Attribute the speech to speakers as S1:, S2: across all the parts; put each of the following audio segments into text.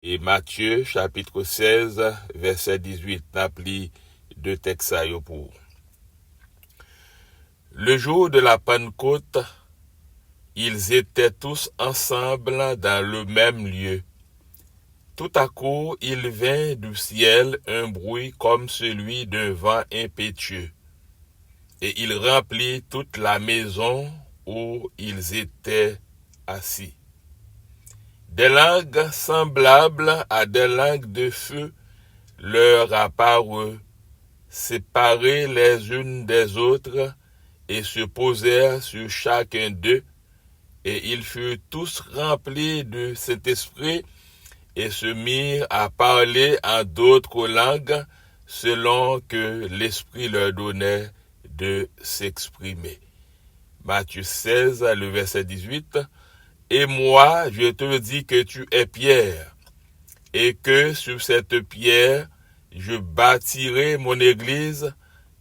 S1: Et Matthieu, chapitre 16, verset 18, n'appli deux textes pour. Le jour de la Pentecôte, ils étaient tous ensemble dans le même lieu. Tout à coup, il vint du ciel un bruit comme celui d'un vent impétueux, et il remplit toute la maison où ils étaient assis. Des langues semblables à des langues de feu leur apparurent, séparées les unes des autres, et se posèrent sur chacun d'eux, et ils furent tous remplis de cet esprit, et se mirent à parler en d'autres langues, selon que l'Esprit leur donnait de s'exprimer. Matthieu 16, le verset 18. Et moi, je te dis que tu es Pierre, et que sur cette pierre, je bâtirai mon église,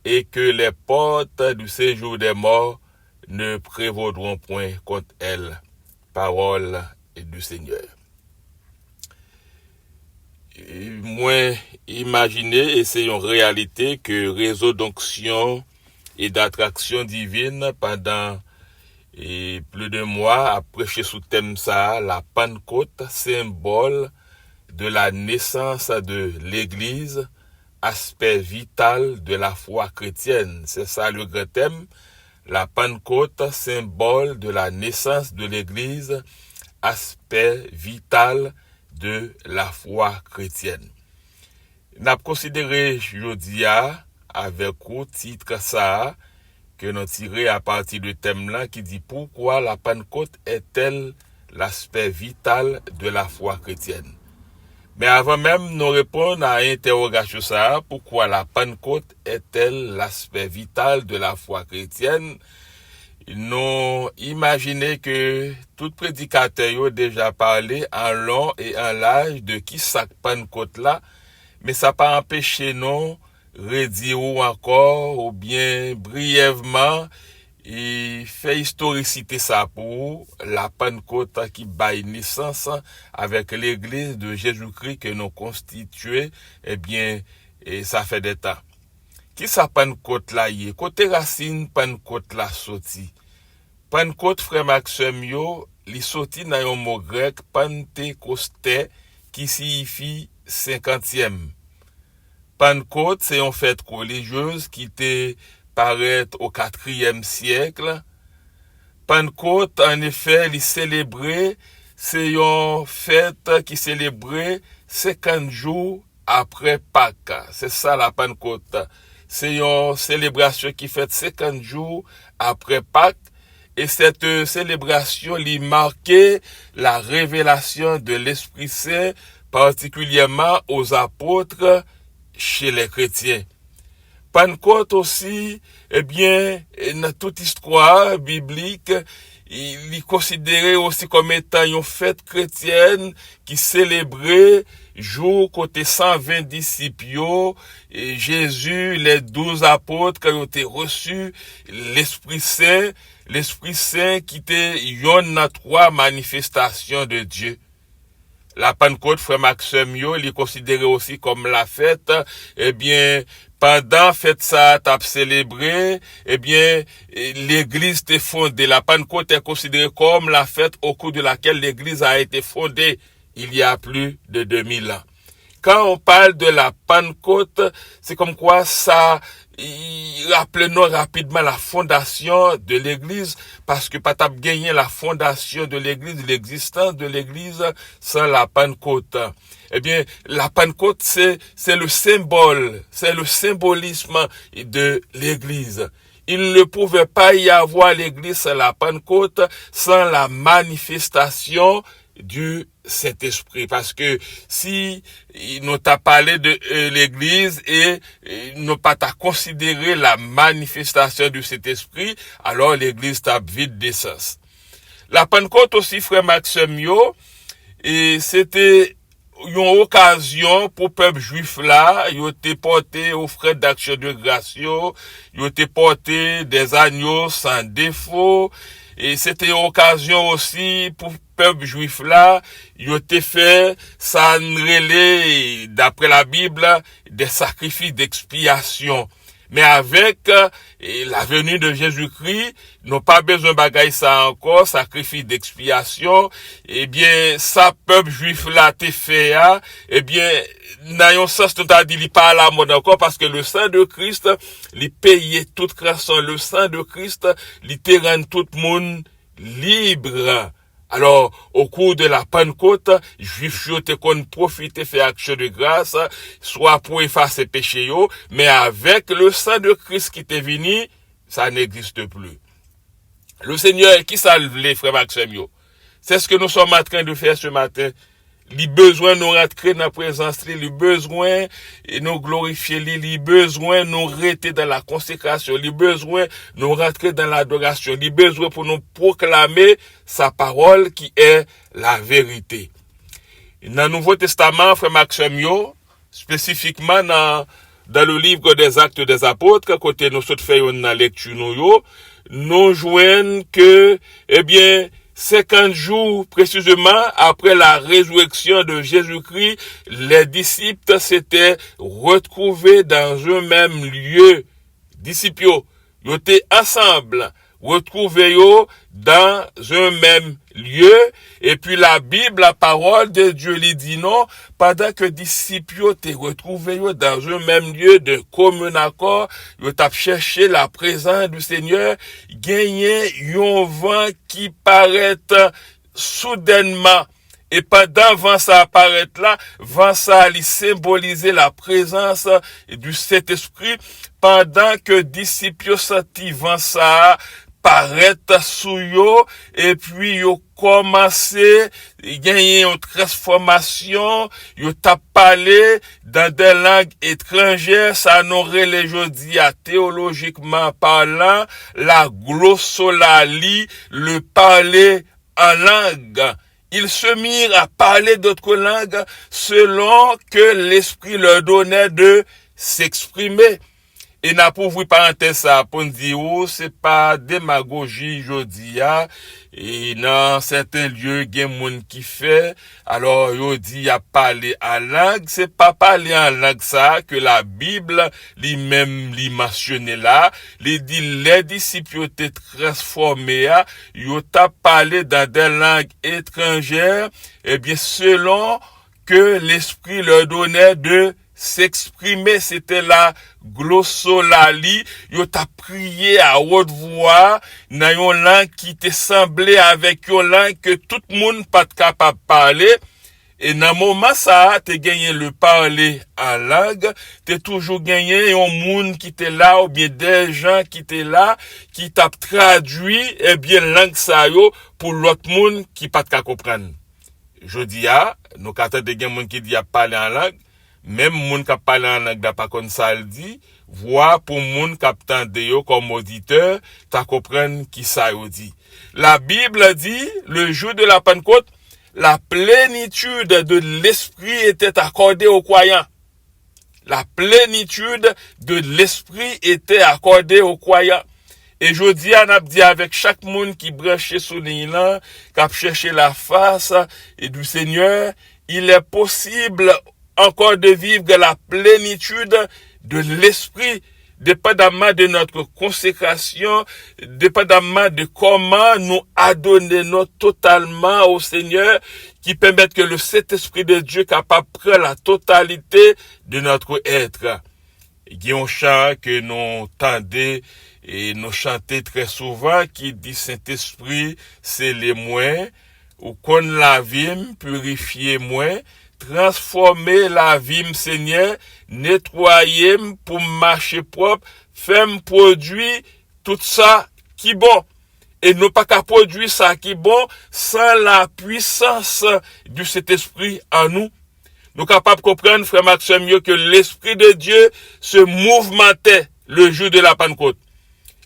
S1: et que les portes du séjour des morts ne prévaudront point contre elle. Parole du Seigneur. Moins imaginer, et c'est une réalité que réseau d'onction et d'attraction divine pendant plus d'un mois a prêché sous thème ça, la Pentecôte, symbole de la naissance de l'Église, aspect vital de la foi chrétienne. C'est ça le grand thème, la Pentecôte, symbole de la naissance de l'Église, aspect vital de la foi chrétienne. N'a considéré jeudi avec au titre ça que nous tiré à partir de thème là qui dit pourquoi la Pentecôte est-elle l'aspect vital de la foi chrétienne. Mais avant même nous répondre à l'interrogation ça, pourquoi la Pentecôte est-elle l'aspect vital de la foi chrétienne, nous imaginez que tout prédicateur a déjà parlé en long et en large de qui ça Pentecôte là, mais ça pas empêché non redire ou encore ou bien brièvement et fait historicité ça pour la Pentecôte qui baille naissance avec l'église de Jésus-Christ que nous constitué, eh bien et ça fait des temps. Qui ça Pentecôte là y est? Côté racine Pentecôte là sorti. Pentecôte frère Maxime yo, li sorti dans un mot grec Pentecosté qui signifie 50e. Pentecôte c'est une fête religieuse qui était paraître au 4e siècle. Pentecôte en effet, li célébrait, c'est une fête qui célébrait 50 jours après Pâques. C'est ça la Pentecôte. C'est une célébration qui fait 50 jours après Pâques. Et cette célébration lui marquait la révélation de l'Esprit Saint, particulièrement aux apôtres chez les chrétiens. Pentecôte aussi, eh bien, dans toute histoire biblique, il est considéré aussi comme étant une fête chrétienne qui célébrait jour côté 120 disciples, et Jésus, les 12 apôtres qui ont été reçus, l'Esprit Saint qui était une des 3 manifestations de Dieu. La Pentecôte, frère Maxime, il est considéré aussi comme la fête, eh bien, pendant fête ça, t'as célébré, eh bien, l'église était fondée. La Pentecôte est considérée comme la fête au cours de laquelle l'église a été fondée il y a plus de 2000 ans. Quand on parle de la Pentecôte, c'est comme quoi ça, rappelez-nous rapidement la fondation de l'église, parce que pas t'as gagné la fondation de l'église, l'existence de l'église sans la Pentecôte. Eh bien, la Pentecôte, c'est le symbole, c'est le symbolisme de l'église. Il ne pouvait pas y avoir l'église sans la Pentecôte, sans la manifestation du Saint-Esprit, parce que si nous t'a parlé de l'église et nous pas t'a considéré la manifestation du Saint-Esprit, alors l'église t'a vide d'essence. La Pentecôte aussi, frère Maxime yo, et c'était une occasion pour le peuple juif là, ils ont été portés aux frais d'action de grâce, ils ont été portés des agneaux sans défaut, et c'était une occasion aussi pour peuple juif là, il était fait, ça relait, d'après la Bible, des sacrifices d'expiation. Mais avec la venue de Jésus-Christ, n'ont pas besoin de bagaille ça encore, sacrifice d'expiation. Eh bien, ça peuple juif là t'est fait, eh bien, n'ayons sens tout à dire, il pas à la mode encore, parce que le sang de Christ, il payait toute création. Le sang de Christ, il te rend tout le monde libre. Alors, au cours de la Pentecôte, Juifs te qu'on profiter faire action de grâce, soit pour effacer péché yo, mais avec le sang de Christ qui t'est venu, ça n'existe plus. Le Seigneur, qui salve les frères Maxime yo? C'est ce que nous sommes en train de faire ce matin. Les besoins nous rentrer dans la présence, les besoins nous glorifier, les besoins nous rester dans la consécration, les besoins nous rentrer dans l'adoration, les besoins pour nous proclamer sa parole qui est la vérité. Dans le Nouveau Testament, frère Maxime yo, spécifiquement dans le livre des Actes des Apôtres, côté nous faisons dans la lecture nous joignons que, eh bien, 50 jours précisément après la résurrection de Jésus-Christ, les disciples s'étaient retrouvés dans un même lieu. Disciples, ils étaient ensemble, retrouvés dans un même lieu. Et puis la Bible, la parole de Dieu lui dit non, pendant que disciples étaient retrouvés dans un même lieu de commun accord, ils ont cherché la présence du Seigneur, gagné un vent qui paraît soudainement. Et pendant vent ça apparaît là, vent ça allait symboliser la présence du Saint-Esprit, pendant que disciples senti vent ça paraître sous yo, et puis yo commencé gagner une transformation, yo t'a parlé dans des langues étrangères, ça n'aurait les jodi à théologiquement parlant, la glossolalie, le parler en langue. Ils se mirent à parler d'autres langues selon que l'Esprit leur donnait de s'exprimer. Et n'a pour vous parenthèse ça pour dire c'est pas démagogie jodi et dans certains lieux il y a monde qui fait alors yo dit a parler en langue, c'est pas parler en langue ça que la Bible lui-même lui mentionné là, il dit les disciples étaient transformés, yo t'a parlé dans des langues étrangères, et bien selon que l'Esprit leur donnait de s'exprimer, c'était la glossolalie, yo t'a prié à haute voix, dans une langue qui te semblait avec une langue que tout le monde pas capable de parler, et dans le moment ça, t'es gagné le parler en langue, t'es toujours gagné un monde qui était là, ou bien des gens qui étaient là, qui t'a traduit, eh bien, langue ça yo, pour l'autre monde qui pas capable comprendre. Je dis nous quand t'es gagné monde qui dit à parler en langue, même moun qui parle en langue pas comme ça le dit, voix pour moun qui attend yo comme auditeur, t'as comprendre qui ça yo dit. La Bible dit, le jour de la Pentecôte, la plénitude de l'Esprit était accordée aux croyants. La plénitude de l'Esprit était accordée aux croyants. Et je dis à Nabdi avec chaque monde qui branche sous l'île, qui a cherché la face et du Seigneur, il est possible encore de vivre la plénitude de l'Esprit, dépendamment de notre consécration, dépendamment de comment nous adonnons totalement au Seigneur, qui permettent que le Saint-Esprit de Dieu capable de prendre la totalité de notre être. Il y a un chant que nous entendons et nous chantons très souvent qui dit Saint-Esprit, c'est les moins, ou qu'on la vie, purifier moins, transformer la vie, Seigneur, nettoyer pour marcher propre, faire produire tout ça qui est bon. Et non pas qu'à produire ça qui est bon sans la puissance du Saint-Esprit en nous. Nous sommes capables de comprendre, frère Maxime, que l'Esprit de Dieu se mouvementait le jour de la Pentecôte.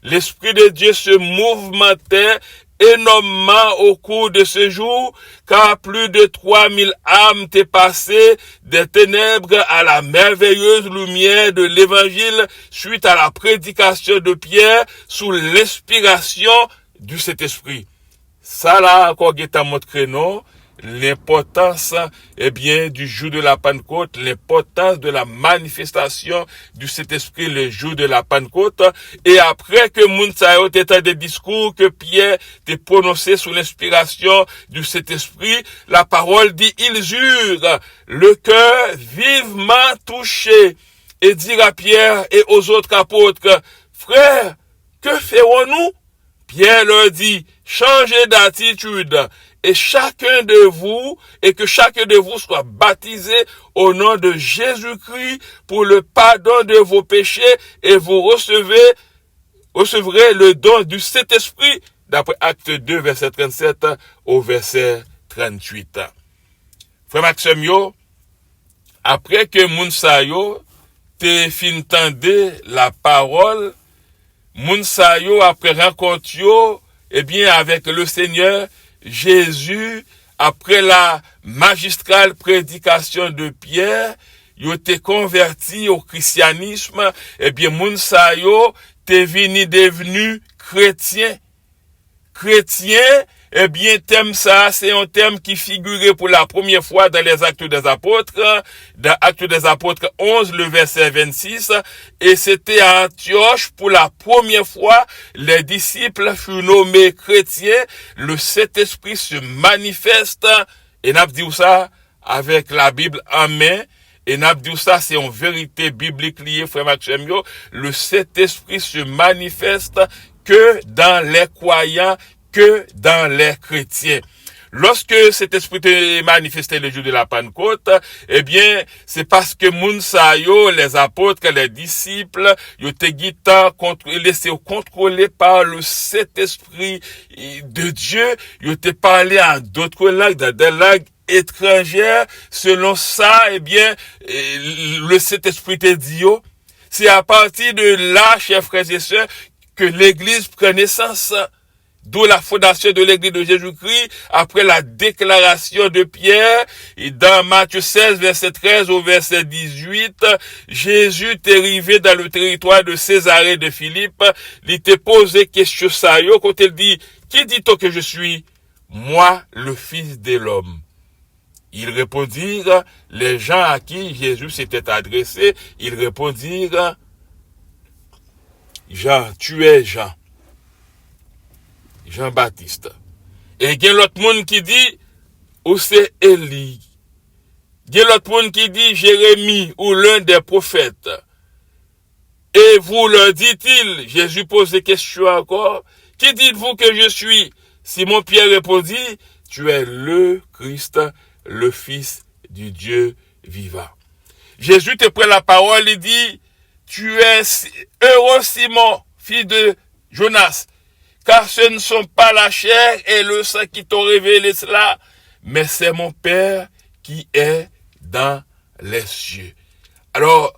S1: L'Esprit de Dieu se mouvementait énormément au cours de ce jour, car plus de 3000 âmes étaient passées des ténèbres à la merveilleuse lumière de l'Évangile suite à la prédication de Pierre sous l'inspiration du Saint-Esprit. Ça là, encore qui t'a montré non, l'importance, du jour de la Pentecôte, l'importance de la manifestation du Saint-Esprit le jour de la Pentecôte. Et après que Mounsayo était des discours que Pierre t'a prononcé sous l'inspiration du Saint-Esprit, la parole dit, ils eurent le cœur vivement touché et dirent à Pierre et aux autres apôtres, frères, que ferons-nous? Pierre leur dit, changez d'attitude et chacun de vous, et que chacun de vous soit baptisé au nom de Jésus-Christ pour le pardon de vos péchés et vous recevrez le don du Saint-Esprit, d'après Acte 2, verset 37 au verset 38. Frère Maxime yo, après que Mounsayo te fin tende la parole, Mounsayo après rencontre yo, avec le Seigneur Jésus, après la magistrale prédication de Pierre, yo te converti au christianisme, Mounsayo te devenu chrétien. Thème ça, c'est un thème qui figurait pour la première fois dans les Actes des Apôtres, dans Actes des Apôtres 11, le verset 26, et c'était à Antioche pour la première fois, les disciples furent nommés chrétiens, le Saint-Esprit se manifeste, et n'a dit ça avec la Bible en main, et n'a dit ça, c'est une vérité biblique liée, frère Maxime, le Saint-Esprit se manifeste que dans les croyants, que dans les chrétiens. Lorsque cet esprit est manifesté le jour de la Pentecôte, c'est parce que Mounsayo, les apôtres, les disciples, ils étaient laissés contrôler par le Saint-Esprit de Dieu. Ils étaient parlés en d'autres langues, dans des langues étrangères. Selon ça, le Saint-Esprit te dit, c'est à partir de là, chers frères et sœurs, que l'Église prend naissance. D'où la fondation de l'Église de Jésus-Christ, après la déclaration de Pierre, et dans Matthieu 16, verset 13 au verset 18, Jésus est arrivé dans le territoire de Césarée de Philippe, il t'a posé question ça, quand il dit, qui dit-on que je suis? Moi, le Fils de l'homme. Ils répondirent, les gens à qui Jésus s'était adressé, ils répondirent, Jean, tu es Jean. Jean-Baptiste. Et il y a l'autre monde qui dit, ou c'est Élie. Il y a l'autre monde qui dit, Jérémie, ou l'un des prophètes. Et vous leur dit-il, Jésus pose des questions encore, qui dites-vous que je suis? Simon-Pierre répondit, tu es le Christ, le Fils du Dieu vivant. Jésus te prend la parole, il dit, tu es heureux Simon, fils de Jonas, car ce ne sont pas la chair et le sang qui t'ont révélé cela, mais c'est mon Père qui est dans les cieux. Alors,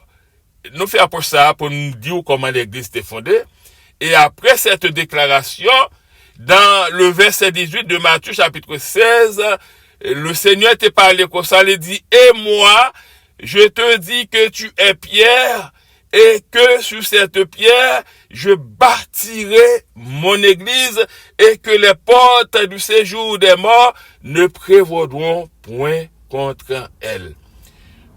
S1: nous faisons pour ça, pour nous dire comment l'Église était fondée. Et après cette déclaration, dans le verset 18 de Matthieu chapitre 16, le Seigneur t'a parlé comme ça, il dit, et moi, je te dis que tu es Pierre, et que sur cette pierre, je bâtirai mon église et que les portes du séjour des morts ne prévaudront point contre elle.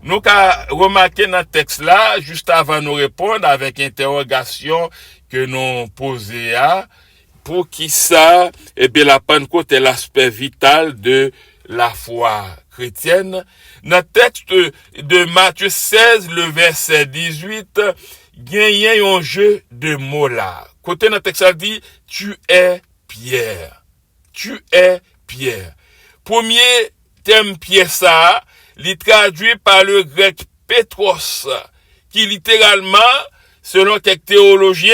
S1: Nous avons remarqué dans le texte là, juste avant de nous répondre avec interrogation que nous posée pour qui ça, la Pentecôte est l'aspect vital de la foi chrétienne. Dans le texte de Matthieu 16, le verset 18, il y a un jeu de mots là. Côté dans le texte, ça dit, tu es Pierre. Tu es Pierre. Premier thème Pierre ça, il traduit par le grec Petros, qui littéralement, selon quelques théologiens,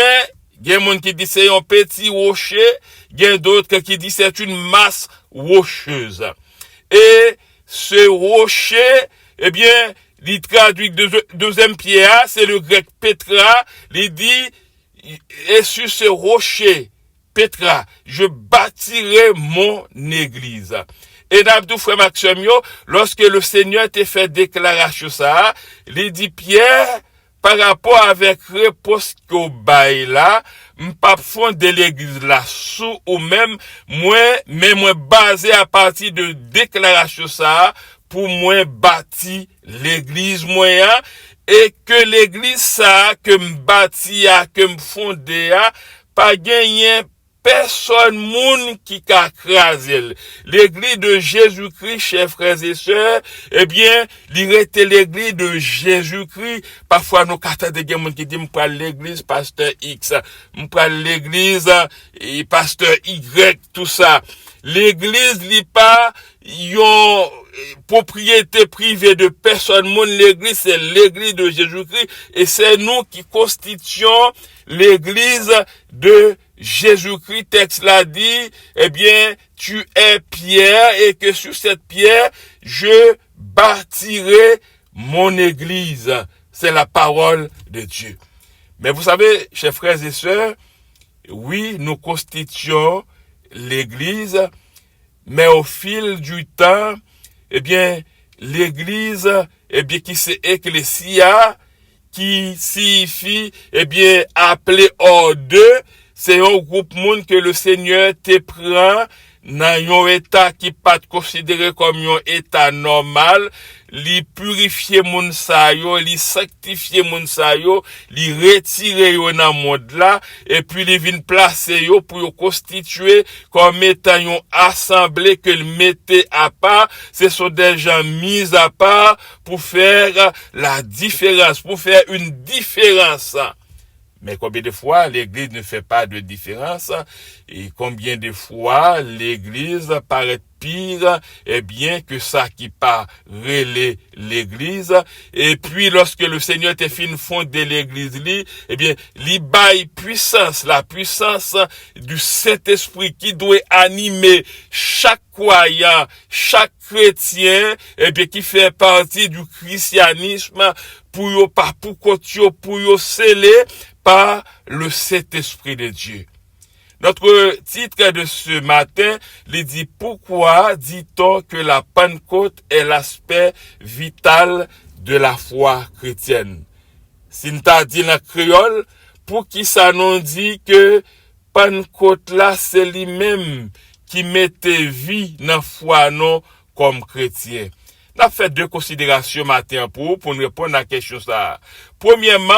S1: il y a des gens qui disent c'est un petit rocher, il y a d'autres qui disent c'est une masse rocheuse. Et ce rocher, il traduit deuxième pierre, c'est le grec Petra, il dit, et sur ce rocher, Petra, je bâtirai mon église. Et d'abdou frère Maxime, lorsque le Seigneur t'a fait déclaration ça, il dit Pierre, par rapport avec réponse qu'au bail là, m'pas fonder l'église là sous ou même moi basé à partir de déclaration ça pour moi bâti l'église moyen et que l'église ça que m'bâti a que m'fondé a pas gagné personne moun qui a crasé l'église de Jésus-Christ, chers frères et sœurs, eh bien, il était l'église de Jésus-Christ. Parfois, nous avons des gens qui disent, m'prends l'église pasteur X, m'prends l'église et pasteur Y, tout ça. L'église n'est pas une propriété privée de personne. L'église, c'est l'église de Jésus-Christ et c'est nous qui constituons l'église de Jésus-Christ. Texte l'a dit, eh bien, tu es Pierre et que sur cette pierre, je bâtirai mon église. C'est la parole de Dieu. Mais vous savez, chers frères et sœurs, oui, nous constituons l'église, mais au fil du temps, eh bien, l'église, eh bien, qui c'est ecclésia, qui signifie, eh bien, appelé hors d'eux, c'est un groupe monde que le Seigneur te prend dans un état qui pas considéré comme un état normal, li purifier moun sa yo, li sanctifier moun sa yo, li retirer yo dans monde là et puis li vinn placer yo pour yo constituer comme étant une assemblée que le mettait à part. Ce sont des gens mis à part pour faire la différence, pour faire une différence. Mais combien de fois l'église ne fait pas de différence et combien de fois l'église paraît pire et bien que ça qui pas relais l'église et puis lorsque le Seigneur te fin fonder l'église li eh bien li bail puissance la puissance du Saint-Esprit qui doit animer chaque croyant chaque chrétien et bien qui fait partie du christianisme pour yo pas pour pour yo sceller par le Saint-Esprit de Dieu. Notre titre de ce matin, il dit pourquoi dit-on que la Pentecôte est l'aspect vital de la foi chrétienne. Si nous t'a dit en créole, pour qui ça nous dit que Pentecôte là c'est lui-même qui mettait vie dans la foi non comme chrétien. On a fait deux considérations matin pour nous répondre à la question ça. Premièrement,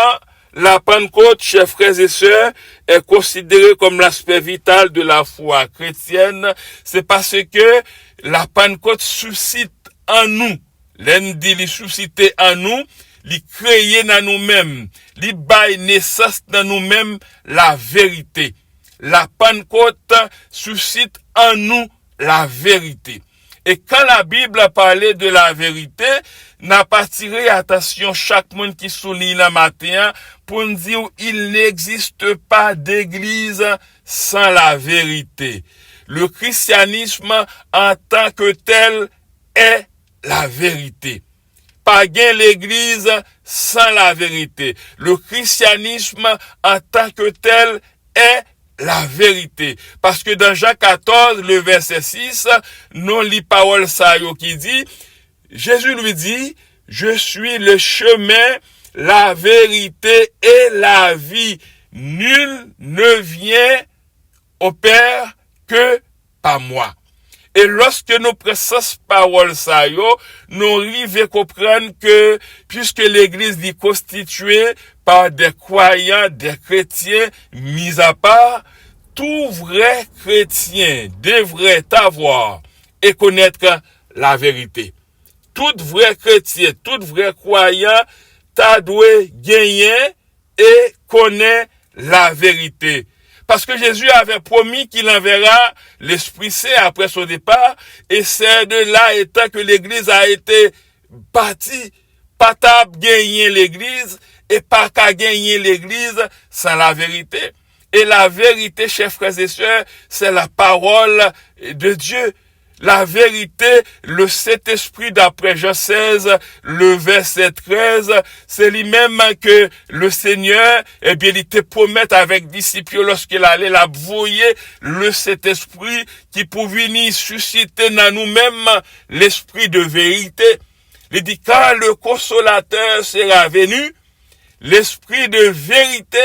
S1: la Pentecôte, chers frères et sœurs, est considérée comme l'aspect vital de la foi chrétienne. C'est parce que la Pentecôte suscite en nous, l'endit suscite en nous, li créer dans nous-mêmes, li bail naissance dans nous-mêmes la vérité. La Pentecôte suscite en nous la vérité. Et quand la Bible a parlé de la vérité, n'a pas tiré attention chaque monde qui souligne la matin pour nous dire il n'existe pas d'église sans la vérité. Le christianisme en tant que tel est la vérité. Pas gain l'église sans la vérité. Le christianisme en tant que tel est la vérité. Parce que dans Jean 14, le verset 6, non lit parole ça yo qui dit, Jésus lui dit, je suis le chemin, la vérité et la vie. Nul ne vient au Père que par moi. Et lorsque nous prenons parole ça yo, nous arrivons comprendre que puisque l'église est constituée par des croyants, des chrétiens mis à part, tout vrai chrétien devrait avoir et connaître la vérité. Tout vrai chrétien, tout vrai croyant, t'a doué gagner et connaître la vérité. Parce que Jésus avait promis qu'il enverra l'Esprit Saint après son départ, et c'est de là étant que l'Église a été bâtie. Pas qu'à gagner l'Église, et pas qu'à gagner l'Église sans la vérité. Et la vérité, chers frères et sœurs, c'est la parole de Dieu. La vérité, le Saint-Esprit d'après Jean 16, le verset 13, c'est lui-même que le Seigneur, eh bien, il te promet avec disciples lorsqu'il allait la voyer le Saint-Esprit qui pour venir susciter dans nous-mêmes l'esprit de vérité. Il dit, quand le consolateur sera venu, l'esprit de vérité,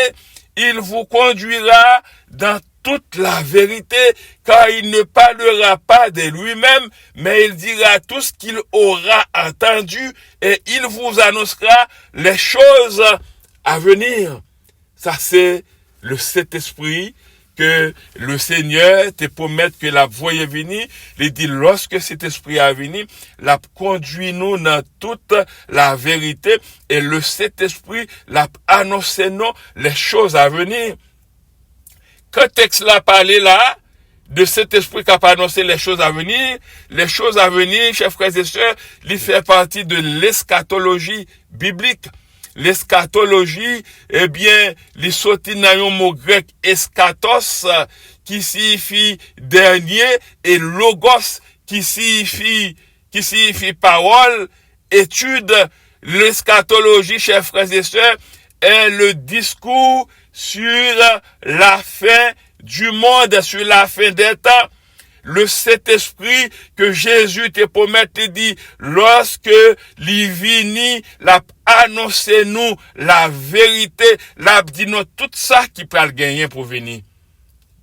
S1: il vous conduira dans toute la vérité, car il ne parlera pas de lui-même, mais il dira tout ce qu'il aura entendu et il vous annoncera les choses à venir. Ça, c'est le Saint-Esprit que le Seigneur te promet que la voie est venue. Il dit, lorsque cet esprit est venu, la conduit nous dans toute la vérité et le Saint-Esprit l'a annoncé nous les choses à venir. Quand texte l'a parlé là, de cet esprit qui a annoncé les choses à venir, chers frères et sœurs, il fait partie de l'eschatologie biblique. L'eschatologie, eh bien, il sorti dans un mot grec eschatos, qui signifie dernier, et logos, qui signifie parole, étude. L'eschatologie, chers frères et sœurs, est le discours sur la fin du monde, sur la fin des temps. Le Saint-Esprit que Jésus te promet, te dit, lorsque l'ivini l'a annoncé nous la vérité, l'a dit nous tout ça qui peut le gagner pour venir.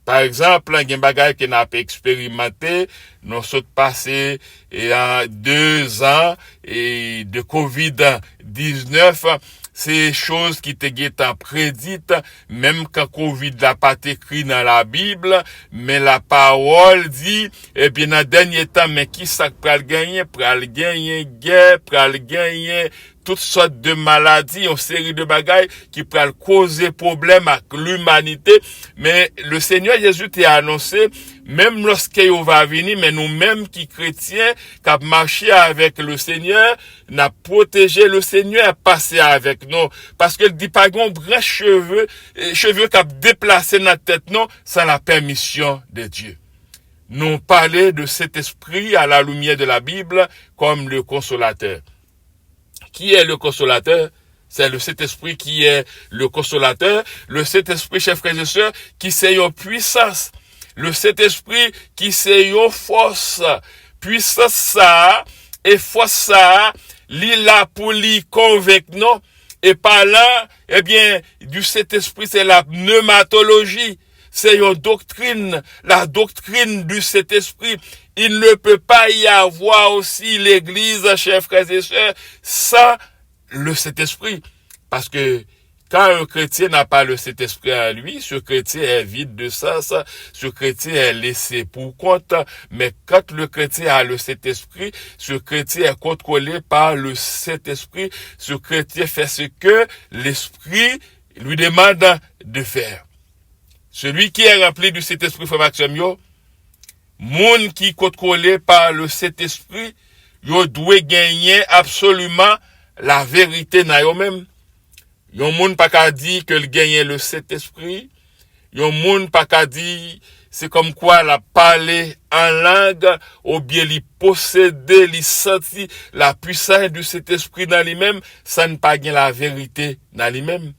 S1: Par exemple, il y a un bagage qu'on a expérimenté, nous sommes passés en 2 ans et de COVID-19, ces choses qui te guettent prédites, même quand Covid n'a pas écrit dans la Bible, mais la parole dit, eh bien, dans le dernier temps, mais qui ça pral gagner guerre, pral gagner toutes sortes de maladies, une série de bagailles qui pral causer problème à l'humanité. Mais le Seigneur Jésus t'a annoncé, même lorsqu'il va venir, mais nous-mêmes qui chrétiens, qui avons marché avec le Seigneur, n'a protégé le Seigneur, passé avec nous. Parce qu'il dit pas qu'on grand cheveux qui a déplacé notre tête, non, sans la permission de Dieu. Nous parlons de cet esprit à la lumière de la Bible comme le consolateur. Qui est le consolateur? C'est le Saint-Esprit qui est le consolateur. Le Saint-Esprit, chers frères et sœurs, qui c'est une puissance. Le Saint-Esprit qui c'est une force. Puissance ça, et force ça, là pour lui convaincre, non? Et par là, eh bien, du Saint-Esprit, c'est la pneumatologie. C'est une doctrine, la doctrine du Saint-Esprit. Il ne peut pas y avoir aussi l'église, chers frères et sœurs, sans le Saint-Esprit. Parce que quand un chrétien n'a pas le Saint-Esprit à lui, ce chrétien est vide de sens, ce chrétien est laissé pour compte. Mais quand le chrétien a le Saint-Esprit, ce chrétien est contrôlé par le Saint-Esprit. Ce chrétien fait ce que l'Esprit lui demande de faire. Celui qui est rempli du Saint-Esprit, frère Maxime, moun qui contrôlé par le Saint-Esprit, yo doit gagner absolument la vérité dans eux-mêmes. Yon moun pas qu'à dire que le gagne le Saint-Esprit. Yon moun pas qu'à dire c'est comme quoi la parler en langue ou bien li posséder, li sentir la puissance du Saint-Esprit dans lui-même, ça ne pas gagner la vérité dans lui-même.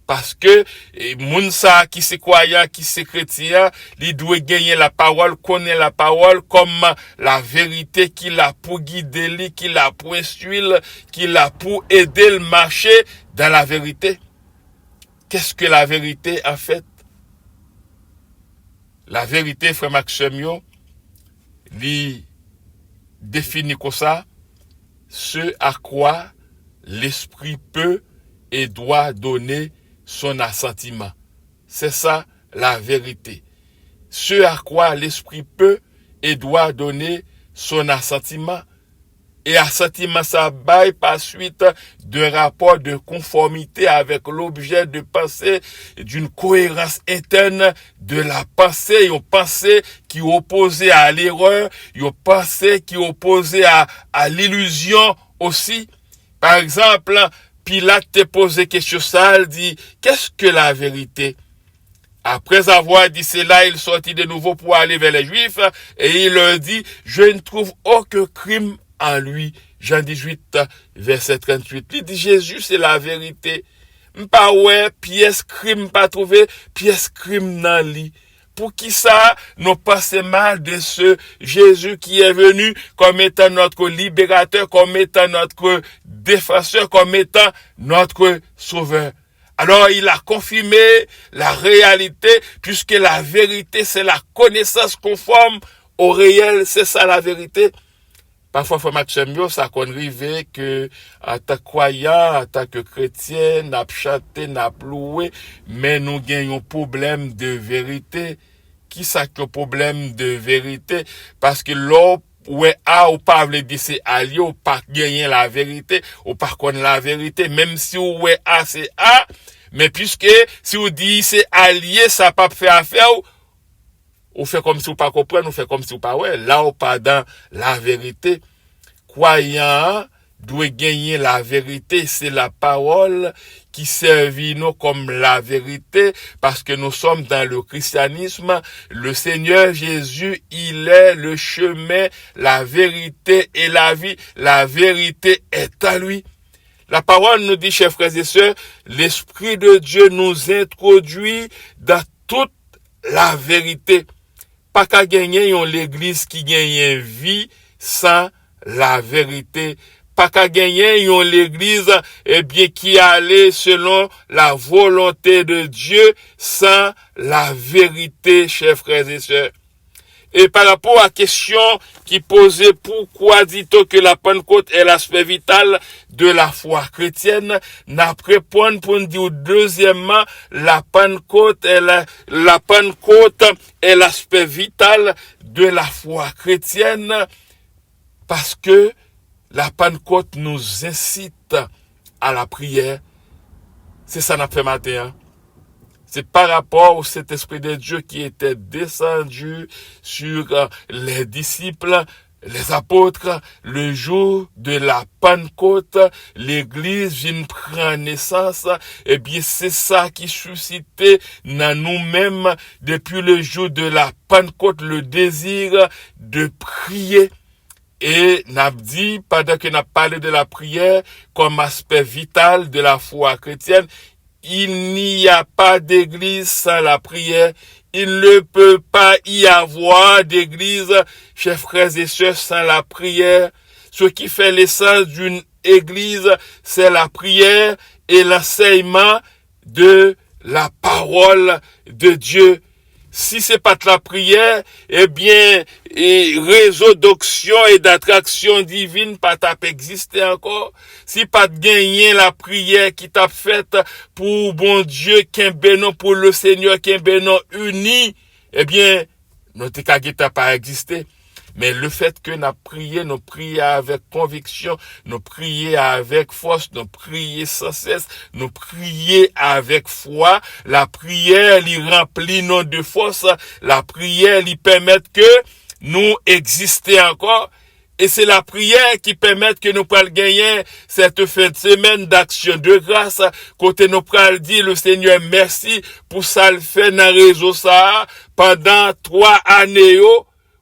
S1: Parce que, moun sa qui se croyant, qui se chrétien, il doit gagner la parole, connaître la parole comme la vérité qu'il a pour guider lui, qu'il a pour instruire, qu'il a pour aider le marché dans la vérité. Qu'est-ce que la vérité en fait? La vérité, frère Maxime, lui définit comme ça, ce à quoi l'esprit peut et doit donner son assentiment. C'est ça la vérité. Ce à quoi l'esprit peut et doit donner son assentiment. Et assentiment ça baille par suite d'un rapport de conformité avec l'objet de pensée, d'une cohérence interne de la pensée, une pensée qui est opposée à l'erreur, une pensée qui est opposée à l'illusion aussi. Par exemple, Pilate te posé question ça, il dit, qu'est-ce que la vérité? Après avoir dit cela, il sortit de nouveau pour aller vers les Juifs, et il leur dit, je ne trouve aucun crime en lui. Jean 18, verset 38. Il dit, Jésus, c'est la vérité. M'pas ouais, pièce crime pas trouvé, pièce crime dans lui. Pour qui ça, nous pensons mal de ce Jésus qui est venu comme étant notre libérateur, comme étant notre défenseur, comme étant notre sauveur. Alors il a confirmé la réalité, puisque la vérité c'est la connaissance conforme au réel, c'est ça la vérité. Parfois, faut match ça qu'on rive que, en tant que croyant, en tant que chrétien, n'a chanté, n'a loué, mais nous gagnons un problème de vérité. Qui ça que problème de vérité? Parce que l'on, ouais, ou pas, veut dire c'est allié, ou pas gagner la vérité, ou pas connaître la vérité, même si ouais, c'est A, mais puisque, si vous dites c'est allié, ça pas fait affaire, ou fait comme si vous pas comprenez, ou fait comme si vous pas ouais, là ou pas dans la vérité. Croyant doit gagner la vérité, c'est la parole qui servit nous comme la vérité, parce que nous sommes dans le christianisme. Le Seigneur Jésus, il est le chemin, la vérité et la vie. La vérité est à lui. La parole nous dit, chers frères et sœurs, l'Esprit de Dieu nous introduit dans toute la vérité. Pas qu'à gagner l'église qui gagne vie sans la vérité. Pas qu'à gagner l'église, qui allait selon la volonté de Dieu sans la vérité, chers frères et sœurs. Et par rapport à la question qui posait pourquoi dit-on que la Pentecôte est l'aspect vital de la foi chrétienne, n'a répondu pour nous dire deuxièmement, la Pentecôte est l'aspect vital de la foi chrétienne parce que la Pentecôte nous incite à la prière. C'est ça qu'on a fait matin. C'est par rapport au Saint-Esprit de Dieu qui était descendu sur les disciples, les apôtres, le jour de la Pentecôte, l'Église vient prendre naissance. Eh bien, c'est ça qui suscitait dans nous-mêmes, depuis le jour de la Pentecôte, le désir de prier. Et n'a dit, pendant que n'a parlé de la prière comme aspect vital de la foi chrétienne, il n'y a pas d'église sans la prière. Il ne peut pas y avoir d'église, chers frères et sœurs, sans la prière. Ce qui fait l'essence d'une église, c'est la prière et l'enseignement de la parole de Dieu. Si c'est pas de la prière, eh bien, réseau d'onction et d'attraction divine pas t'a existé encore. Si pas de gagner la prière qui t'a faite pour bon Dieu, qu'un bénon pour le Seigneur, qu'un bénon uni, eh bien, notre cas pas existé. Mais le fait que nous prions avec conviction, nous prions avec force, nous prions sans cesse, nous prions avec foi, la prière lui remplit nos de force, la prière lui permet que nous existons encore. Et c'est la prière qui permet que nous puissions gagner cette fin de semaine d'action de grâce. Côté nous puissions dire le Seigneur merci pour ça le fait dans le réseau ça pendant 3 années.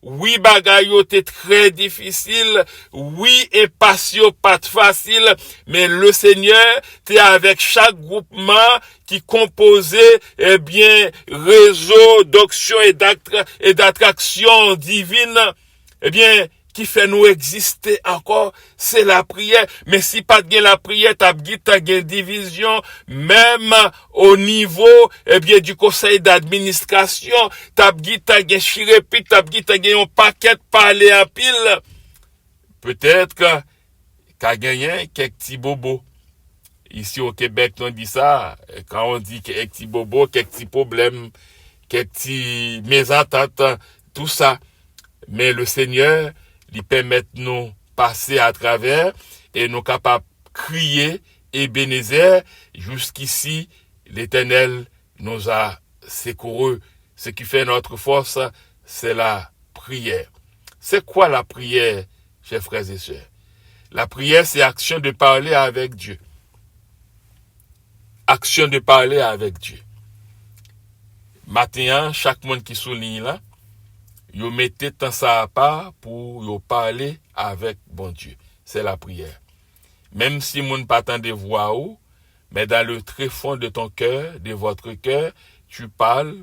S1: Oui, bagaille était très difficile. Oui, et passion pas facile. Mais le Seigneur, t'es avec chaque groupement qui composait, réseau d'onction et d'attraction divine. Qui fait nous exister encore, c'est la prière. Mais si pas de la prière, t'as une division, même au niveau, du conseil d'administration, t'as une chirépite, t'as un paquet de parler en pile. Peut-être qu'a gagné quelques petits bobos. Ici au Québec, on dit ça, quand on dit quelques petits bobos, quelques petits problèmes, quelques petits mésententes, tout ça. Mais le Seigneur, lui permettent nous passer à travers et nous capables de crier Ebenezer. Jusqu'ici, l'Éternel nous a secourus. Ce qui fait notre force, c'est la prière. C'est quoi la prière, chers frères et sœurs? La prière, c'est action de parler avec Dieu. Action de parler avec Dieu. Maintenant, chaque monde qui souligne là, vous mettez temps ça à part pour vous parler avec bon Dieu. C'est la prière. Même si vous ne pas de voix ou, mais dans le tréfonds de ton cœur, de votre cœur,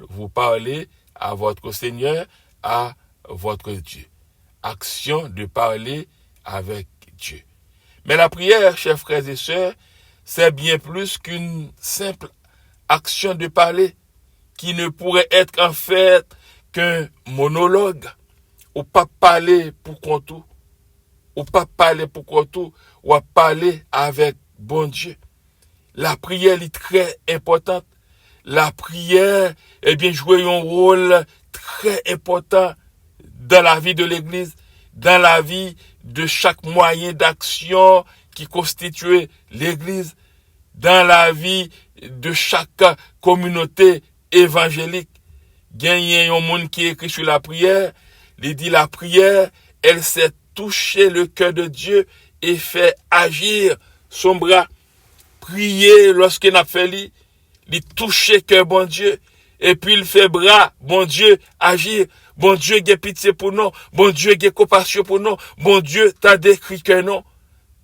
S1: vous parlez à votre Seigneur, à votre Dieu. Action de parler avec Dieu. Mais la prière, chers frères et sœurs, c'est bien plus qu'une simple action de parler qui ne pourrait être en fait qu'un monologue. Ou pas parler pour qu'on tout. Ou pas parler pour qu'on tout. Ou à parler avec bon Dieu. La prière est très importante. La prière, joue un rôle très important dans la vie de l'Église, dans la vie de chaque moyen d'action qui constitue l'Église, dans la vie de chaque communauté évangélique. Il y a un monde qui écrit sur la prière, il dit la prière, elle sait toucher le cœur de Dieu et fait agir son bras. Prier lorsqu'il a fait lui, il touche le cœur bon Dieu, et puis il fait bras, bon Dieu, agir. Bon Dieu, il a pitié pour nous. Bon Dieu, il a compassion pour nous. Bon Dieu, t'as décrit que non.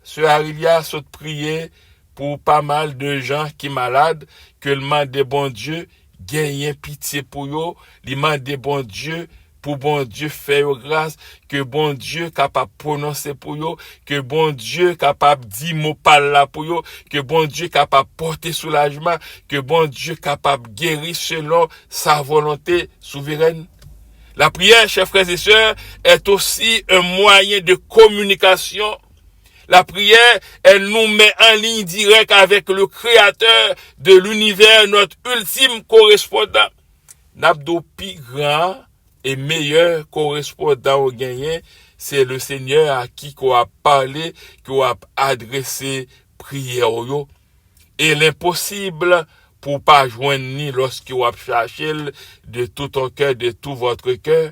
S1: Ce Arilia saute prier pour pas mal de gens qui malades, que le man de bon Dieu, gagne pitié pour eux. Le man de bon Dieu, pour bon Dieu faire grâce, que bon Dieu capable prononcer pour eux, que bon Dieu capable dire mot par là pour eux, que bon Dieu capable porter soulagement, que bon Dieu capable guérir selon sa volonté souveraine. La prière, chers frères et sœurs, est aussi un moyen de communication. La prière, elle nous met en ligne directe avec le Créateur de l'univers, notre ultime correspondant. N'abdo pi grand et meilleur correspondant au gagné, c'est le Seigneur à qui qu'on a parlé, qu'on a adressé prière. Et l'impossible pour pas joindre ni lorsqu'on va chercher de tout ton cœur, de tout votre cœur.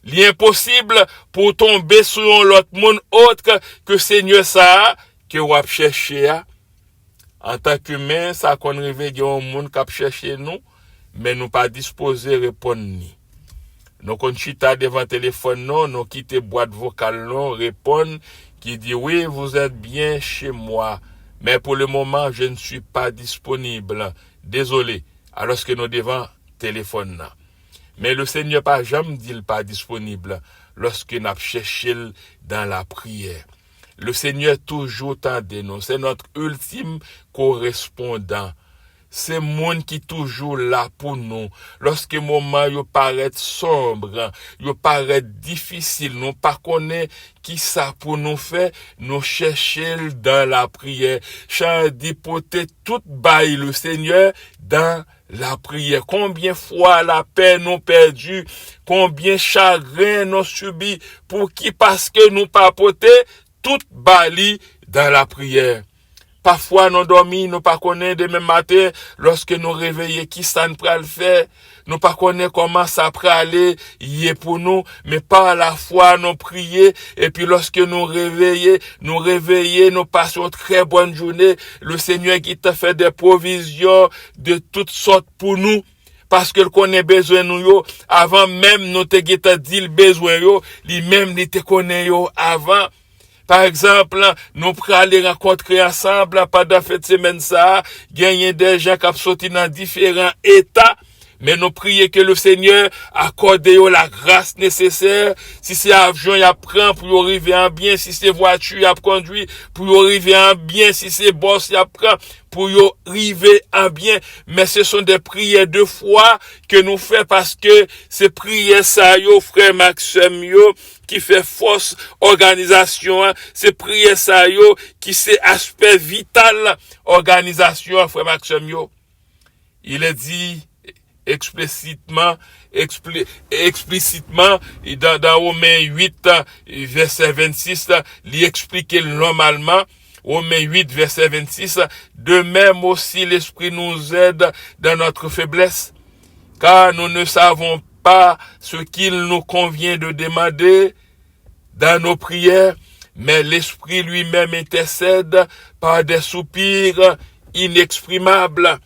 S1: L'impossible pour tomber sur l'autre monde autre que Seigneur ça, que on va chercher. En tant qu'humain, ça qu'on réveille un monde qui chercher nous, mais nous pas disposés à répondre ni. Nous qu'on chita devant téléphone non, nous quitter boîte vocale non, répondre qui dit oui, vous êtes bien chez moi. Mais pour le moment, je ne suis pas disponible. Désolé. Alors que nous devons téléphone. Mais le Seigneur pas jamais dit pas disponible lorsque nous cherchons dans la prière. Le Seigneur toujours tendait nous. C'est notre ultime correspondant. C'est monde qui toujours là pour nous. Lorsque le moment yo paraît sombre, yo paraît difficile, nous pas connaît qui ça pour nous faire, nous chercher dans la prière. Chant d'hypothèse toute baille le Seigneur dans la prière. Combien fois la paix nous perdu, combien chagrin nous subi pour qui parce que nous pas porter toute baille dans la prière. Parfois, nous dormons, nous pas connaissons demain matin, lorsque nous réveillons, qui ça nous pral faire, nous pas connaissons comment ça pral aller, y est pour nous, mais par la foi, nous prions, et puis lorsque nous réveillons, nous passons une très bonne journée, le Seigneur qui t'a fait des provisions de toutes sortes pour nous, parce que connaît besoin nous, avant même nous te dit le besoin lui-même il te connaît avant. Par exemple, nous prenons aller rencontrer ensemble pendant cette semaine ça, gagner des gens qui ont sorti dans différents états, mais nous prions que le Seigneur accorde la grâce nécessaire. Si c'est avion, il prend pour arriver en bien, si c'est voiture, il conduit pour arriver en bien, si c'est boss, il prend pour arriver en bien. Mais ce sont des prières de foi que nous faisons parce que ces prières ça, frère Maxime, qui fait force organisation, c'est prière ça qui c'est aspect vital organisation, frère Maxime. Il est dit explicitement dans Romains 8 verset 26, il explique normalement Romains 8 verset 26, de même aussi l'Esprit nous aide dans notre faiblesse, car nous ne savons pas ce qu'il nous convient de demander dans nos prières, mais l'Esprit lui-même intercède par des soupirs inexprimables.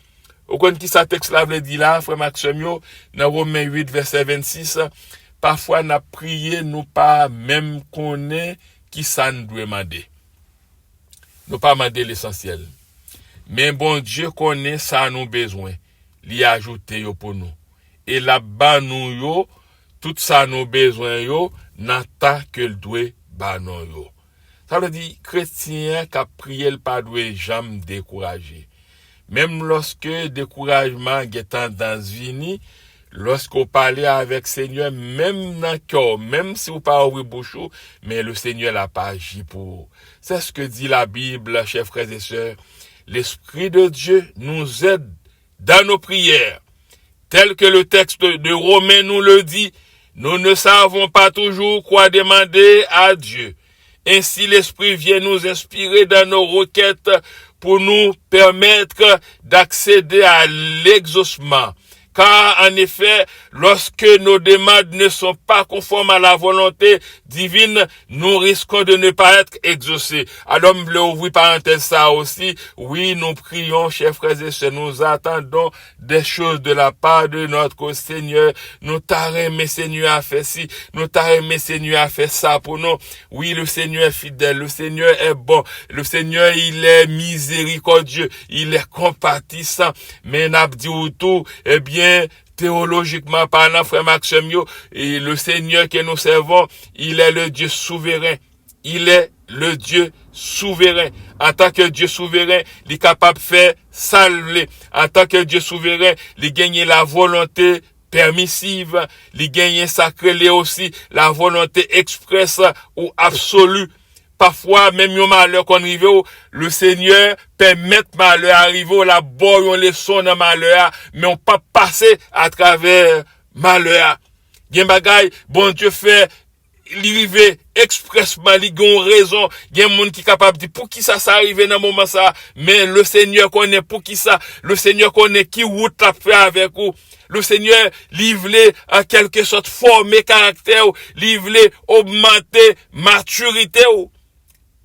S1: Au compte qui ça texte là veut dire là, frère Maxime, dans Romains 8 verset 26, parfois n'a prié nous pas même connaît qui ça nous doit demander. Nous pas demander l'essentiel. Mais bon Dieu connaît ça nous besoin. L'y ajouter pour nous. Et là-bas nous tout ça nous besoin n'a ta que le doit ba non Ça veut dire chrétien qui a prié le pas doit jamais décourager. Même lorsque découragement est tendance vini, lorsqu'on parlait avec Seigneur, même dans le cœur, même si vous pas ouvrir bouche, mais le Seigneur n'a pas agi pour vous. C'est ce que dit la Bible, chers frères et sœurs. L'Esprit de Dieu nous aide dans nos prières. Tel que le texte de Romains nous le dit, nous ne savons pas toujours quoi demander à Dieu. Ainsi, l'Esprit vient nous inspirer dans nos requêtes pour nous permettre d'accéder à l'exaucement. Car, en effet, lorsque nos demandes ne sont pas conformes à la volonté divine, nous risquons de ne pas être exaucés. Alors, je ouvrir parenthèse ça aussi. Oui, nous prions, chers frères et sœurs, nous attendons des choses de la part de notre Seigneur. Nous t'arrêtons, Seigneur, à faire ci. Nous t'arrêtons, Seigneur, à faire ça pour nous. Oui, le Seigneur est fidèle. Le Seigneur est bon. Le Seigneur, il est miséricordieux. Il est compatissant. Mais n'a dit tout, eh bien, théologiquement parlant, frère Maxime, et le Seigneur que nous servons, il est le Dieu souverain. Il est le Dieu souverain. En tant que Dieu souverain, il est capable de faire salver. En tant que Dieu souverain, il gagne la volonté permissive, il gagne sacré aussi la volonté expresse ou absolue. Parfois, même un malheur qu'on arrive, le Seigneur permet malheur arriver, la bonne on leçon dans malheur, mais on pas passer à travers malheur. Gen bagay, bon Dieu fait, l'arriver expressement, il y a une raison, il y a un monde qui est capable de dire pour qui ça arrive dans le moment ça, mais le Seigneur connaît pour qui ça, le Seigneur connaît qui route l'a fait avec vous. Le Seigneur, livré en quelque sorte former caractère, livré augmenter maturité.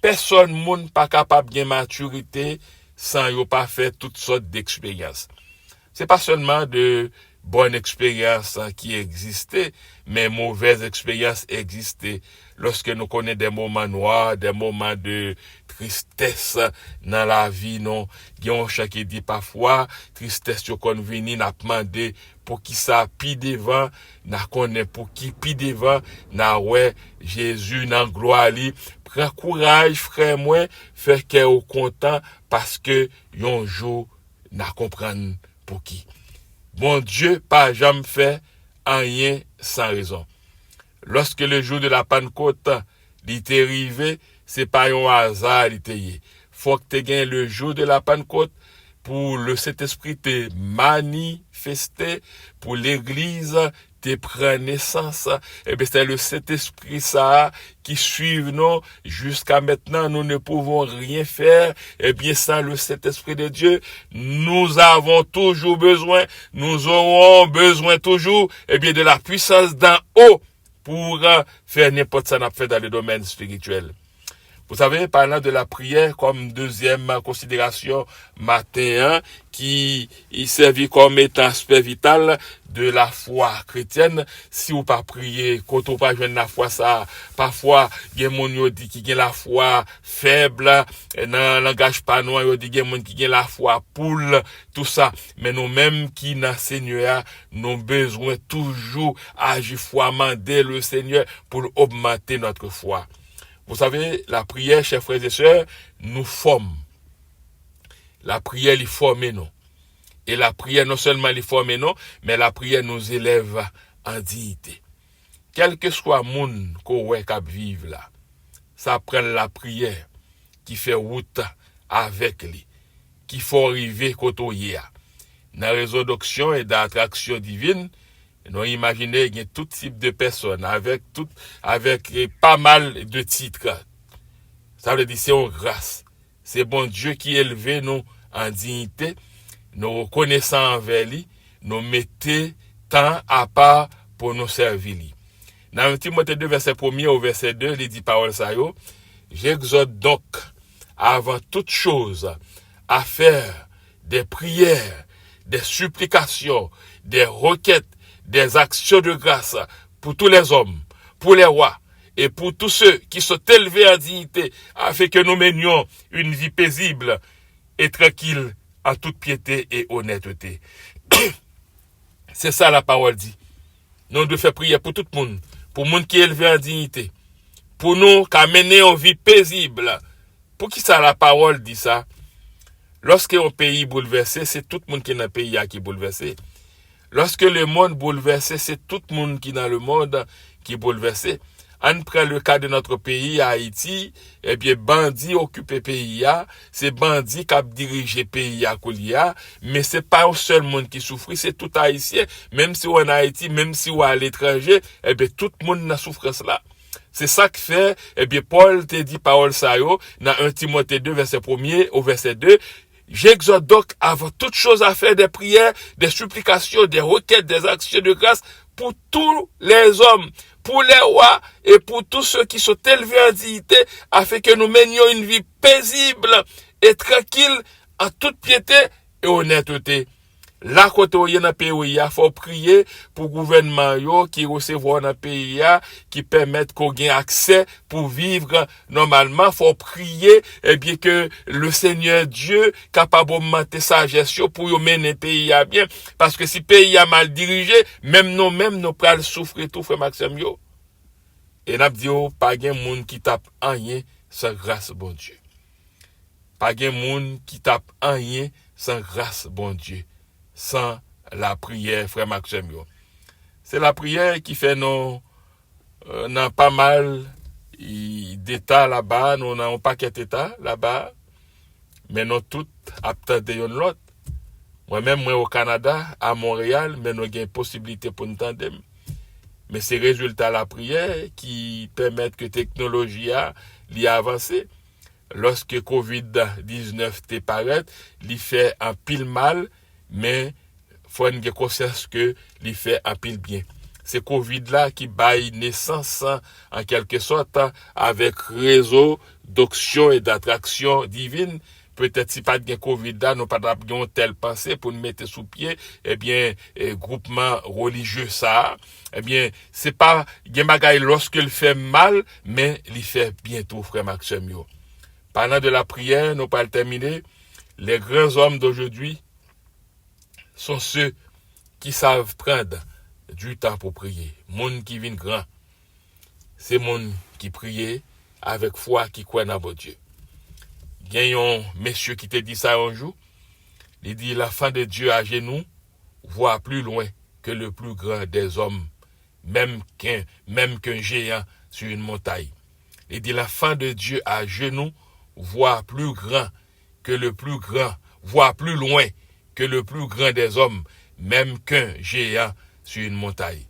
S1: Personne monde pas capable de maturité sans yo pas faire toutes sortes d'expériences. C'est pas seulement de bonnes expériences qui existaient, mais mauvaises expériences existaient. Lorsque nous connaissons des moments noirs, des moments de tristesse dans la vie, non, il y a un chant qui dit parfois, tristesse qu'on vient n'a demandé pour qui ça pi devant, n'a connaît pour qui pi devant, n'a ouais, Jésus dans gloire li. Prends courage, frère, moi, fait qu'elle est content parce que yon jour n'a comprendre pour qui. Bon Dieu, pas jamais fait rien sans raison. Lorsque le jour de la Pentecôte, il est arrivé, c'est pas un hasard, il était. Faut que tu gagnes le jour de la Pentecôte pour le Saint-Esprit te manifester, pour l'Église te prendre naissance. Et bien, c'est le Saint-Esprit ça qui suit nous jusqu'à maintenant. Nous ne pouvons rien faire. Et bien, sans le Saint-Esprit de Dieu, nous avons toujours besoin, nous aurons besoin toujours, et bien, de la puissance d'en haut pour faire n'importe ça qu'on a fait dans le domaine spirituel. Vous savez, parlant de la prière comme deuxième considération matin, qui y servit comme étant aspect vital de la foi chrétienne, si vous pas prier, quand on pas joindre la foi ça, parfois, il y a des gens qui ont la foi faible, dans le langage panois, il y a des gens qui ont la foi poule, tout ça. Mais nous-mêmes qui dans le Seigneur, nous avons besoin toujours agir foi, demander le Seigneur pour augmenter notre foi. Vous savez, la prière, chers frères et sœurs, nous forme. La prière, elle forme nous. Et la prière, non seulement elle forme nous, mais la prière nous élève en dignité. Quel que soit le monde qu'on vive là, ça prend la prière qui fait route avec lui, qui faut arriver côté là. Dans la résurrection et d'attraction divine, nous imaginez qu'il y a tout type de personnes avec pas mal de titres. Ça veut dire c'est une grâce. C'est bon Dieu qui élève nous en dignité, nous reconnaissant envers lui, nous mettons temps à part pour nous servir lui. Dans Timothée 2 verset 1 au verset 2, il dit parole ça yo, j'exhorte donc avant toute chose à faire des prières, des supplications, des requêtes, des actions de grâce pour tous les hommes, pour les rois et pour tous ceux qui sont élevés en dignité, afin que nous menions une vie paisible et tranquille en toute piété et honnêteté. C'est ça la parole dit. Nous devons faire prière pour tout le monde, pour le monde qui est élevé en dignité, pour nous qui mener une vie paisible. Pour qui ça la parole dit ça? Lorsque un pays bouleversé, c'est tout le monde qui est dans le pays qui est bouleversé. Lorsque le monde bouleversé, c'est tout le monde qui est dans le monde qui est bouleversé. On prend le cas de notre pays, Haïti, eh bien, bandits occupent pays, c'est bandits qui dirigent pays à Koulia, mais c'est pas un seul monde qui souffre, c'est tout Haïtien, même si on est en Haïti, même si on est à l'étranger, eh bien, tout le monde n'a souffrance là. C'est ça qui fait, eh bien, Paul te dit, parole ça yo, dans 1 Timothée 2, verset 1er au verset 2, j'exhorte donc avant toute chose à faire des prières, des supplications, des requêtes, des actions de grâce pour tous les hommes, pour les rois et pour tous ceux qui sont élevés en dignité, afin que nous menions une vie paisible et tranquille en toute piété et honnêteté. Là, quand on est dans le pays, il faut prier pour le gouvernement qui recevoir dans le pays, qui permettent qu'on ait accès pour vivre normalement. Il faut prier, eh bien, que le Seigneur Dieu capable d'augmenter sa gestion pour mener le pays à bien. Parce que si le pays a mal dirigé, même nous pral souffrir tout, frère Maxime, yo. Et n'a dit, pas de monde qui tape rien sans grâce, bon Dieu. Pas de monde qui tape rien sans grâce, bon Dieu. Sans la prière, frère Maxime. C'est la prière qui fait nous, n'a pas mal d'États là-bas, nous avons un paquet d'États là-bas, mais nous tous attendons l'autre. Moi-même, moi au Canada, à Montréal, mais nous avons une possibilité pour nous tandem. Mais c'est résultat de la prière qui permettent que la technologie a avancé. Lorsque COVID-19 t'est paraît, il fait un pile mal, mais faut avoir conscience que il fait un pile bien. C'est Covid là qui baille naissance en quelque sorte avec réseau d'action et d'attraction divine. Peut-être si pas de Covid là, nous pas de telle pensée pour nous mettre sous pied, eh bien, groupement religieux ça, eh bien, c'est pas Gemagaï lorsque il fait mal, mais il fait bientôt, frère Maxime. Pendant de la prière, nous pas le terminer. Les grands hommes d'aujourd'hui sont ceux qui savent prendre du temps pour prier. Monde qui vient grand, c'est monde qui prie avec foi, qui croit dans Dieu. Il y a un monsieur qui te dit ça un jour. Il dit, la fin de Dieu à genoux voit plus loin que le plus grand des hommes, même qu'un géant sur une montagne. Il dit, la fin de Dieu à genoux voit plus grand que le plus grand, voit plus loin que le plus grand des hommes, même qu'un géant sur une montagne.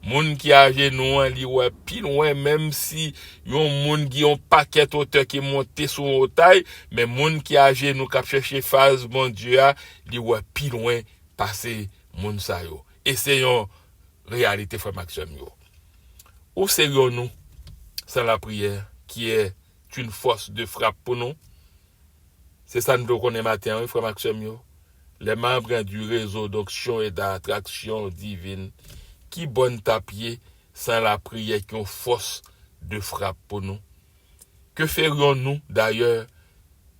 S1: Moun qui a genou li ouais plus loin, même si yon moun qui ont paquet hauteur qui monte sur montagne, mais moun qui a genou qui chercher phase bon Dieu li ouais plus loin passer moun sa yo. Et c'est une réalité frère Maxime yo. Où serions-nous sans la prière qui est une force de frappe pour nous? C'est ça nous connaît matin frère Maxime yo. Les membres du réseau d'action et d'attraction divine qui bonne tapier sans la prière qui ont force de frappe pour nous. Que ferions-nous d'ailleurs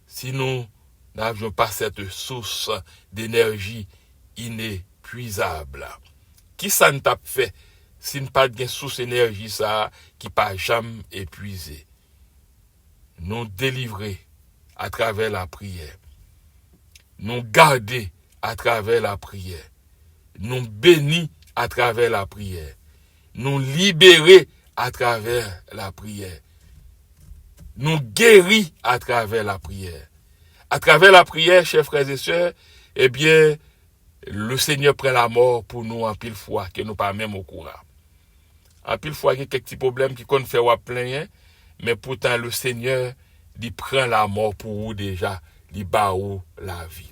S1: si nous n'avions pas cette source d'énergie inépuisable? Qui ça ne t'a fait si nous pas de source d'énergie ça qui pas jamais épuisée? Nous délivrer à travers la prière. Nous garder à travers la prière. Nous bénir à travers la prière. Nous libérer à travers la prière. Nous guérir à travers la prière. À travers la prière, chers frères et sœurs, eh bien, le Seigneur prend la mort pour nous en pile fois, que nous pas même au courant. En pile fois, il y a quelques petits problèmes qui qu'on fait ou plein, mais pourtant le Seigneur, il prend la mort pour vous déjà, il bat ou la vie.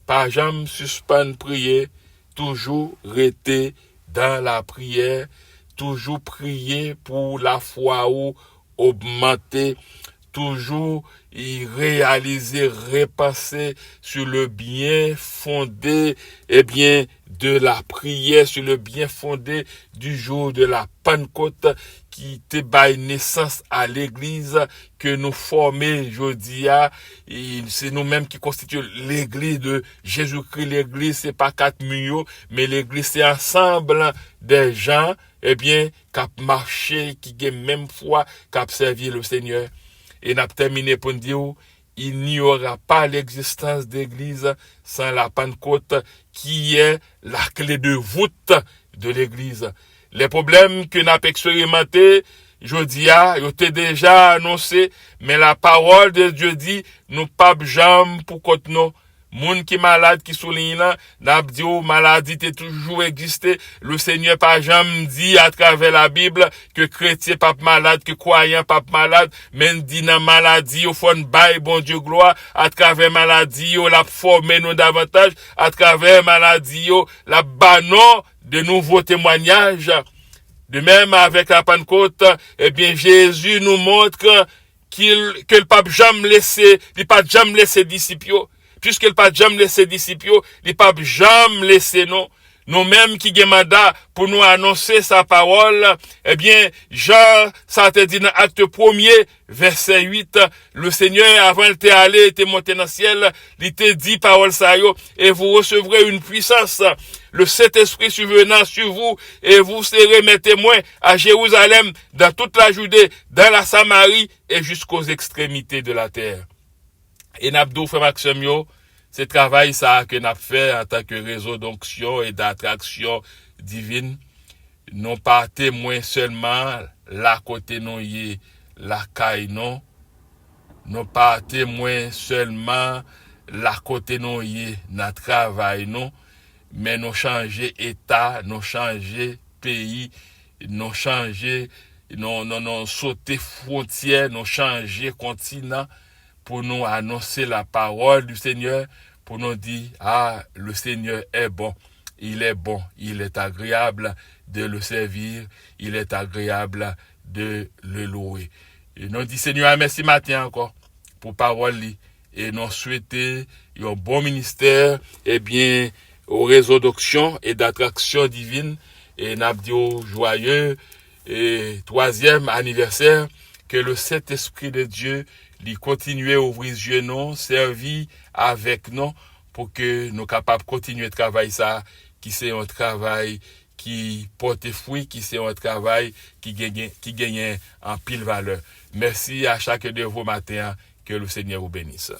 S1: Pas jamais suspendre prier, toujours rester dans la prière, toujours prier pour la foi ou augmenter, toujours y réaliser, repasser sur le bien fondé, eh bien, de la prière, sur le bien fondé du jour de la Pentecôte qui te baille naissance à l'église que nous formons aujourd'hui. C'est nous-mêmes qui constituons l'église de Jésus-Christ. L'église, c'est pas 4 millions, mais l'église, c'est ensemble des gens, eh bien, qui ont marché, qui ont même foi, qui ont servi le Seigneur. Et n'a terminé pour nous dire, il n'y aura pas l'existence d'église sans la Pentecôte qui est la clé de voûte de l'église. Les problèmes que nous avons expérimentés, je dis, ils étaient déjà annoncés, mais la parole de Dieu dit, nous pas jamais pour côté nous. Moun qui malade qui souligne là, n'a dit maladie t'est toujours existé. Le Seigneur pas jamais dit à travers la Bible que chrétien pas malade, que croyant pas malade, mais dit dans maladie au fond bail bon Dieu gloire, à travers maladie la former nous davantage, à travers maladie la banon de nouveaux témoignages. De même avec la Pentecôte, eh bien Jésus nous montre que le pape jamais laissé, il pas jamais laissé disciples. Puisque le pas jamais laissé disciples, il pas jamais laissé nous-mêmes qui avons mandat pour nous annoncer sa parole, eh bien, Jean, ça te dit dans acte 1er, verset 8, le Seigneur, avant il était allé, était monté dans le ciel, il te dit parole ça yo, et vous recevrez une puissance, le Saint-Esprit survenant sur vous, et vous serez mes témoins à Jérusalem, dans toute la Judée, dans la Samarie, et jusqu'aux extrémités de la terre. Et n'abdou frère Maxime yo, c'est travail ça que n'a fait en tant que réseau d'onction et d'attraction divine, non pas témoin seulement la côté non y la caille non pas témoin seulement la côté non y na travail non, mais nous changer état, nous changer pays, nous changer non sauter frontières, nous changer continent pour nous annoncer la parole du Seigneur, pour nous dire, le Seigneur est bon, il est agréable de le servir, il est agréable de le louer. Et nous disons, Seigneur, merci matin encore pour parole, et nous souhaitons un bon ministère, au réseau d'onction et d'attraction divine, et nous disons joyeux, et 3e anniversaire, que le Saint-Esprit de Dieu lui continue à ouvrir les yeux, nous, servir avec nous, pour que nous capables de continuer à travailler ça, qui c'est un travail qui porte fruit, qui c'est un travail qui gagne en pile valeur. Merci à chacun de vous matin, que le Seigneur vous bénisse.